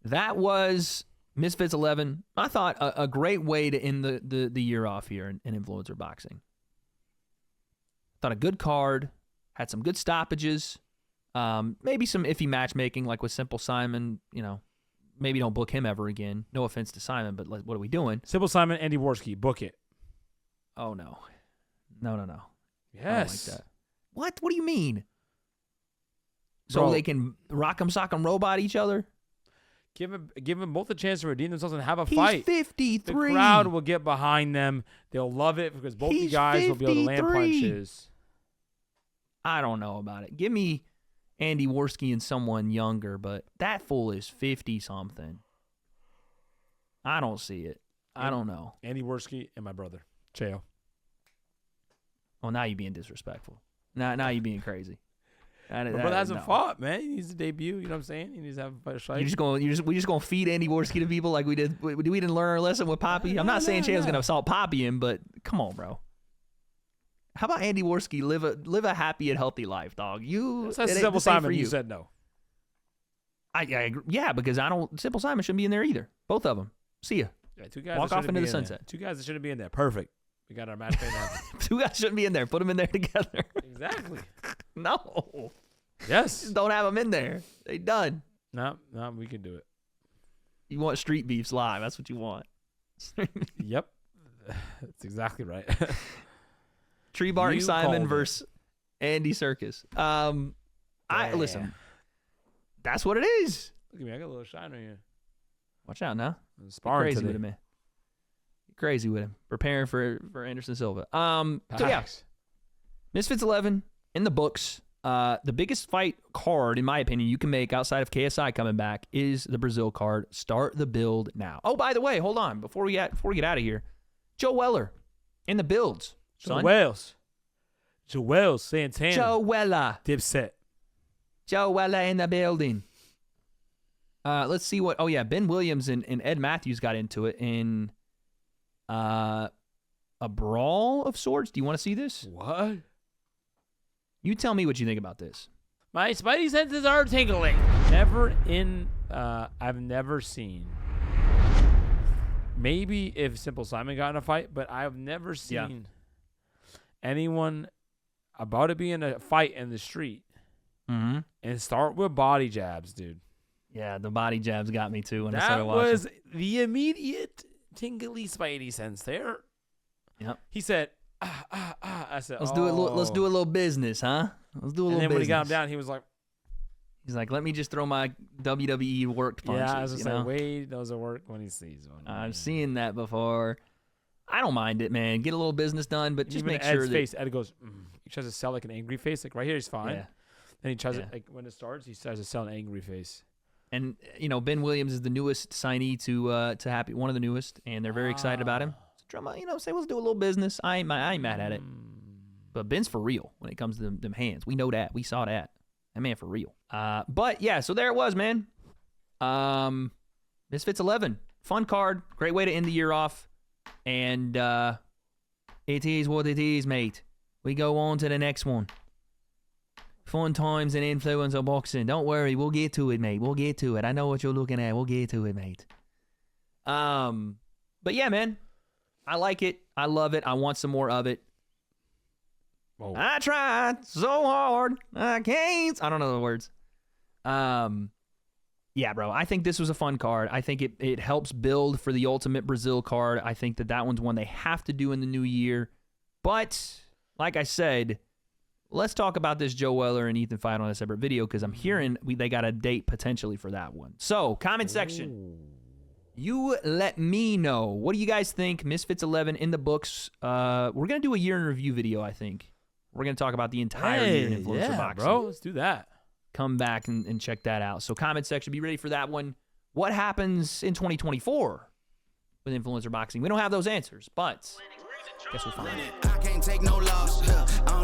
That was Misfits 11. I thought a great way to end the year off here in influencer boxing. Thought a good card, had some good stoppages, maybe some iffy matchmaking like with Simple Simon. Maybe don't book him ever again. No offense to Simon, but what are we doing? Simple Simon, Andy Worski, book it. Oh no. No. Yes. I don't like that. What? What do you mean? So Bro. they can rock'em sock'em robot each other? Give them both a chance to redeem themselves and have a He's fight. 53. The crowd will get behind them. They'll love it because both the He's guys will be able to land 53. punches. I don't know about it. Give me Andy Worski and someone younger, but that fool is 50-something. I don't see it. I don't know. Andy Worski and my brother, Cheo. Well, now you're being disrespectful. Now you're being crazy. My brother hasn't fought, man. He needs to debut. You know what I'm saying? He needs to have a fight. We just gonna feed Andy Worski to people like we did. We didn't learn our lesson with Poppy. I'm not saying Cheo's gonna assault Poppy him, but come on, bro. How about Andy Worski live a happy and healthy life, dog? That's Simple Simon. You said no. I agree. Yeah, because Simple Simon shouldn't be in there either. Both of them. See ya. Yeah, two guys Walk that off shouldn't into be the in sunset. there. Two guys that shouldn't be in there. Perfect. We got our match right now. Two guys shouldn't be in there. Put them in there together. Exactly. No. Yes. Just don't have them in there. They done. No, we can do it. You want street beefs live. That's what you want. Yep. That's exactly right. Tree Bark You Simon called it. versus Andy Serkis. Listen. Damn. That's what it is. Look at me. I got a little shine on you. Watch out now. I'm You're sparring crazy today. with him, man. You're crazy with him. Preparing for Anderson Silva. So yeah, Facts. Misfits 11 in the books. The biggest fight card, in my opinion, you can make outside of KSI coming back is the Brazil card. Start the build now. Oh, by the way, hold on. Before we get out of here, Joe Weller in the builds. Son. Joel Santana. Joe Weller. Dipset. Joe Weller in the building. Let's see what. Oh yeah, Ben Williams and Ed Matthews got into it in a brawl of sorts. Do you want to see this? What? You tell me what you think about this. My spidey senses are tingling. I've never seen. Maybe if Simple Simon got in a fight, but I've never seen anyone about to be in a fight in the street and start with body jabs, dude. Yeah, the body jabs got me too when I That started watching. was the immediate tingly spidey sense there. Yep. He said, I said, Let's do a little business, huh? Let's do a little business. And then when he got him down, he was like, he's like, let me just throw my WWE worked punches. yeah, I was just you know? like, Wade knows it work when he sees one. I've seen that before. I don't mind it, man. Get a little business done, but just Even make Ed's sure that face, Ed goes, he tries to sell like an angry face. Like right here, he's fine. Yeah. Then he tries Yeah. to, like when it starts, he tries to sell an angry face. And Ben Williams is the newest signee to Happy, one of the newest, and they're very excited about him. So drama, say let's do a little business. I ain't mad at it. But Ben's for real when it comes to them hands. We know that. We saw that. That man for real. But yeah, so there it was, man. Misfits 11, fun card, great way to end the year off, and it is what it is, mate. We go on to the next one. Fun times and influencer boxing. Don't worry, we'll get to it, mate. We'll get to it. I know what you're looking at. We'll get to it, mate. But yeah, man, I like it. I love it. I want some more of it. Whoa. I tried so hard. I can't. I don't know the words. Yeah, bro. I think this was a fun card. I think it helps build for the Ultimate Brazil card. I think that one's one they have to do in the new year. But like I said, let's talk about this Joe Weller and Ethan fight on a separate video because I'm hearing they got a date potentially for that one. So, comment section. You let me know. What do you guys think? Misfits 11 in the books. We're going to do a year in review video, I think. We're going to talk about the entire year in influencer boxing. Bro, let's do that. Come back and check that out. So comment section, be ready for that one. What happens in 2024 with influencer boxing? We don't have those answers, but guess we'll find out. I can't take no loss. I